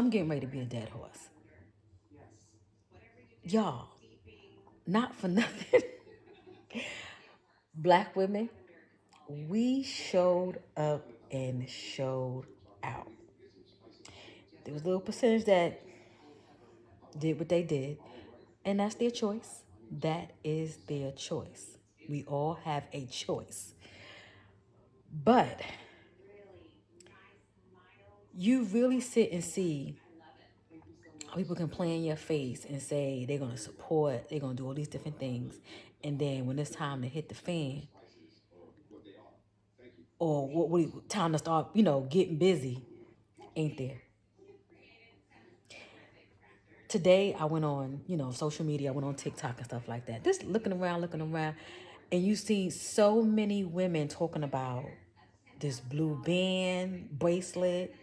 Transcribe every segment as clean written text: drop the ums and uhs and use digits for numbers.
I'm getting ready to be a dead horse. Y'all, not for nothing. Black women, we showed up and showed out. There was a little percentage that did what they did, and that's their choice. That is their choice. We all have a choice. But you really sit and see how people can play in your face and say they're going to support, they're going to do all these different things. And then when it's time to hit the fan, or time to start, getting busy, ain't there. Today I went on, social media. I went on TikTok and stuff like that. Just looking around, and you see so many women talking about this blue band bracelet.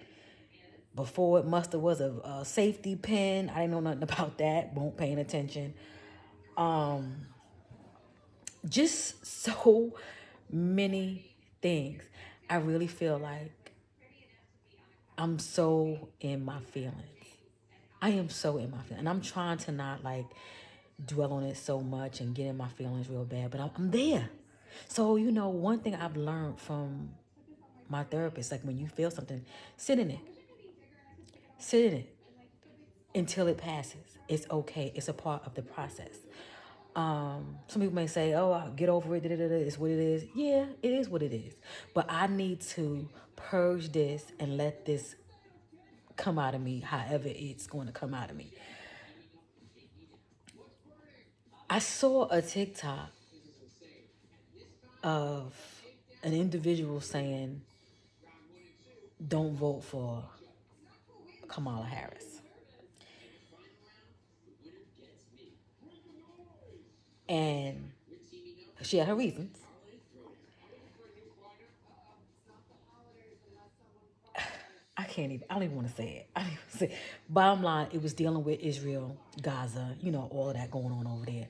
Before it must have was a safety pin. I didn't know nothing about that. Won't paying attention. Just so many things. I really feel like I'm so in my feelings. I am so in my feelings. And I'm trying to not like dwell on it so much and get in my feelings real bad, but I'm there. So, one thing I've learned from my therapist, like when you feel something, sit in it. Sit in it until it passes. It's okay. It's a part of the process. Some people may say, "Oh, I'll get over it. Da, da, da, da. It's what it is." Yeah, it is what it is. But I need to purge this and let this come out of me, however it's going to come out of me. I saw a TikTok of an individual saying, "Don't vote for Kamala Harris," and she had her reasons. I can't even. I don't even want to say it. I don't even say. It. Bottom line, it was dealing with Israel, Gaza, all of that going on over there.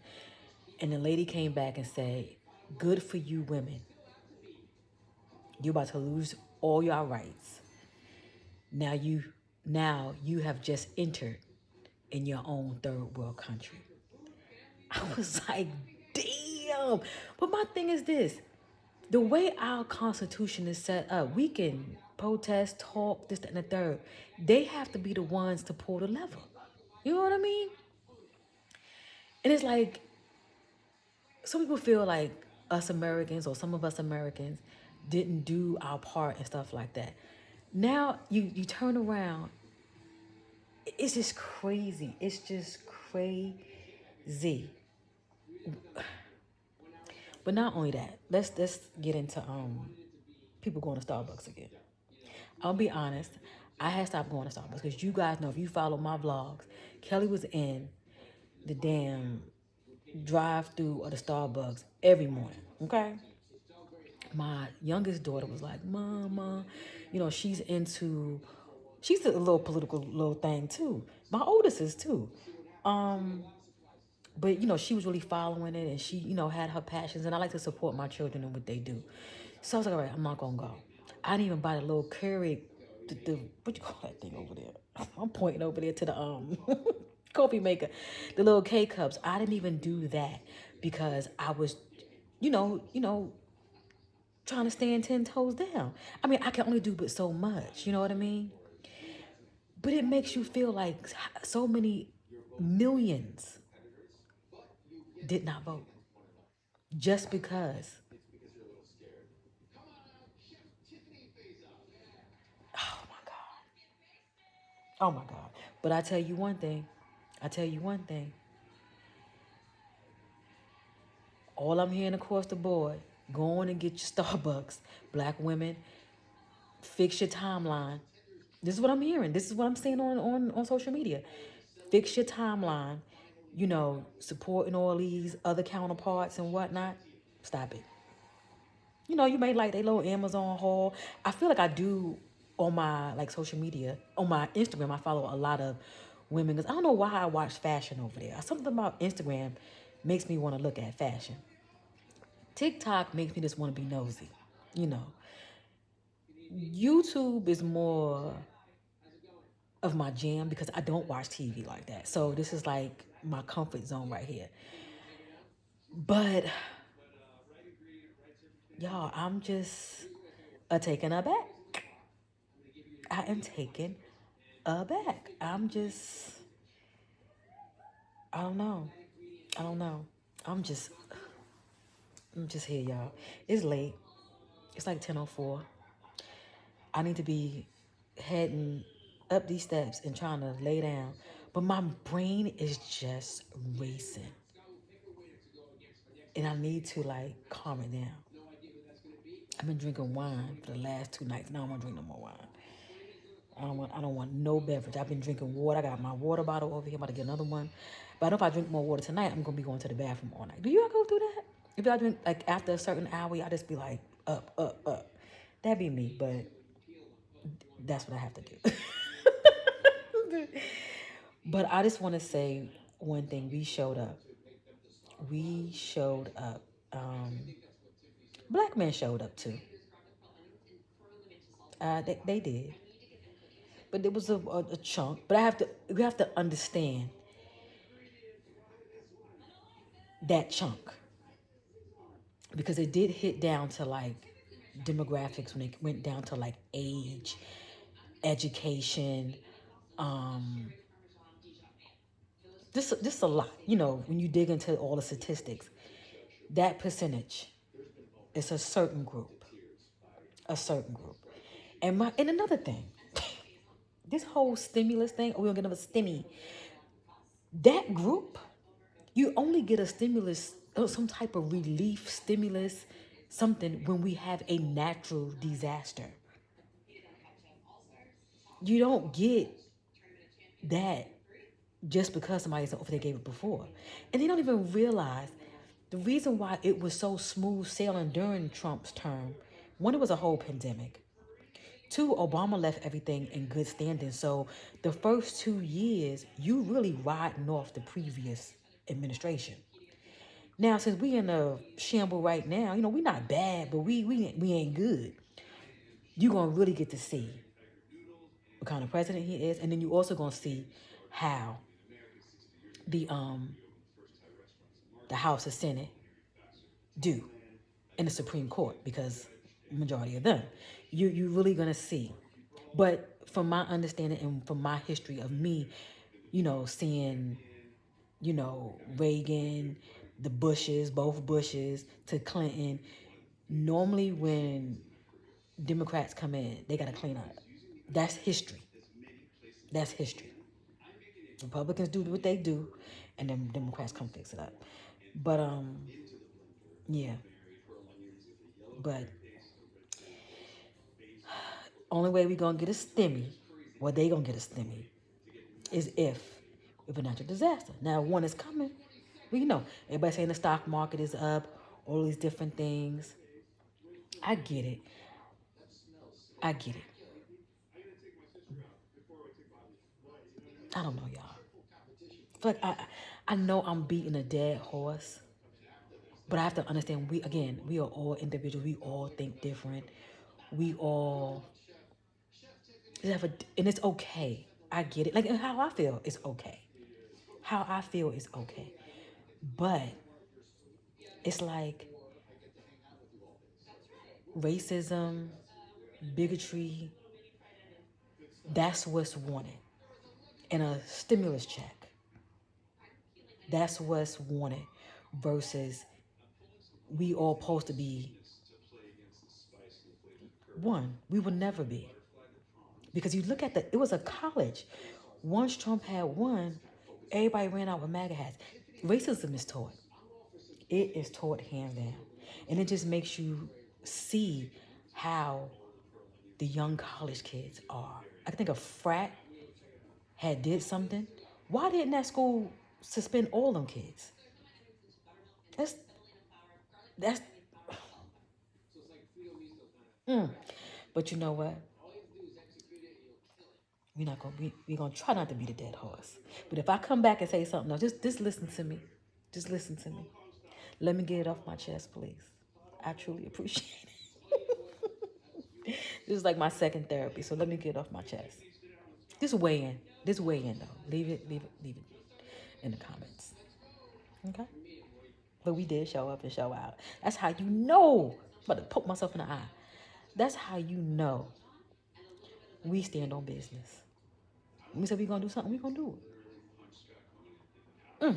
And the lady came back and said, "Good for you, women. You're about to lose all your rights. Now you have just entered in your own third world country." I was like, "Damn!" But my thing is this: the way our Constitution is set up, we can protest, talk, this, that, and the third. They have to be the ones to pull the lever. You know what I mean? And it's like some people feel like us Americans or some of us Americans didn't do our part and stuff like that. Now you turn around, it's just crazy. It's just crazy. But not only that, let's get into people going to Starbucks again. I'll be honest, I had stopped going to Starbucks because you guys know if you follow my vlogs, Kelly was in the damn drive through of the Starbucks every morning. Okay. My youngest daughter was like, "Mama," she's a little political little thing too. My oldest is too. Um, but she was really following it, and she, had her passions, and I like to support my children and what they do. So I was like, all right, I'm not gonna go. I didn't even buy the little Keurig, the what you call that thing over there? I'm pointing over there to the coffee maker, the little K cups. I didn't even do that because I was, trying to stand 10 toes down. I mean, I can only do but so much, you know what I mean? But it makes you feel like so many millions did not vote just because. Oh my God. Oh my God. But I tell you one thing. I tell you one thing. All I'm hearing across the board, go on and get your Starbucks. Black women, fix your timeline. This is what I'm hearing. This is what I'm seeing on social media. Fix your timeline. Supporting all these other counterparts and whatnot. Stop it. You may like they little Amazon haul. I feel like I do on my like social media. On my Instagram, I follow a lot of women because I don't know why I watch fashion over there. Something about Instagram makes me want to look at fashion. TikTok makes me just want to be nosy. You know, YouTube is more of my jam because I don't watch TV like that. So this is like my comfort zone right here. But y'all, I'm just a taken aback. I am taken aback. I don't know. I don't know. I'm just, I'm just here, y'all. It's late. It's like 10:04. I need to be heading up these steps and trying to lay down. But my brain is just racing. And I need to like calm it down. I've been drinking wine for the last 2 nights. Now I don't want to drink no more wine. I don't want no beverage. I've been drinking water. I got my water bottle over here. I'm about to get another one. But I know if I drink more water tonight, I'm gonna be going to the bathroom all night. Do you all go through that? If y'all drink like after a certain hour, I just be like up, up, up. That'd be me, but that's what I have to do. But I just want to say one thing. We showed up. We showed up. Black men showed up too. They did, but it was a chunk. But we have to understand that chunk because it did hit down to like demographics when it went down to like age, education, um, this a lot. You know, when you dig into all the statistics, that percentage is a certain group. And another thing, this whole stimulus thing, oh, we don't get another stimmy. That group, you only get a stimulus, some type of relief stimulus, something when we have a natural disaster. You don't get that just because somebody said, oh, they gave it before. And they don't even realize the reason why it was so smooth sailing during Trump's term. One, it was a whole pandemic. Two, Obama left everything in good standing. So the first 2 years, you really riding off the previous administration. Now, since we in a shamble right now, you know, we not bad, but we ain't good. You gonna really get to see what kind of president he is, and then you also gonna see how the um the House and Senate do in the Supreme Court because majority of them, you really gonna see. But from my understanding and from my history of me, you know, seeing, you know, Reagan, the Bushes, both Bushes to Clinton, normally when Democrats come in, they gotta clean up. That's history. That's history. Republicans do what they do, and then Democrats come fix it up. But yeah. But only way we gonna get a stimmy, or they gonna get a stimmy, is if a natural disaster. Now, one is coming. Well, you know, everybody saying the stock market is up, all these different things. I get it. I get it. I don't know, y'all. I feel like I know I'm beating a dead horse, but I have to understand we are all individuals. We all think different. We all have and it's okay. I get it. Like how I feel is okay. How I feel is okay. But it's like racism, bigotry, that's what's wanted. And a stimulus check, that's what's wanted versus we all supposed to be one. We would never be. Because you look at it was a college. Once Trump had won, everybody ran out with MAGA hats. Racism is taught. It is taught hands down. And it just makes you see how the young college kids are. I think a frat had did something. Why didn't that school suspend all them kids? That's that's But you know what? We're gonna try not to be the dead horse. But if I come back and say something else, just listen to me. Just listen to me. Let me get it off my chest, please. I truly appreciate it. This is like my second therapy, so let me get it off my chest. This weigh in. This weigh in though. Leave it in the comments. Okay? But we did show up and show out. That's how you know. I'm about to poke myself in the eye. That's how you know we stand on business. When we say we gonna do something, we gonna do it.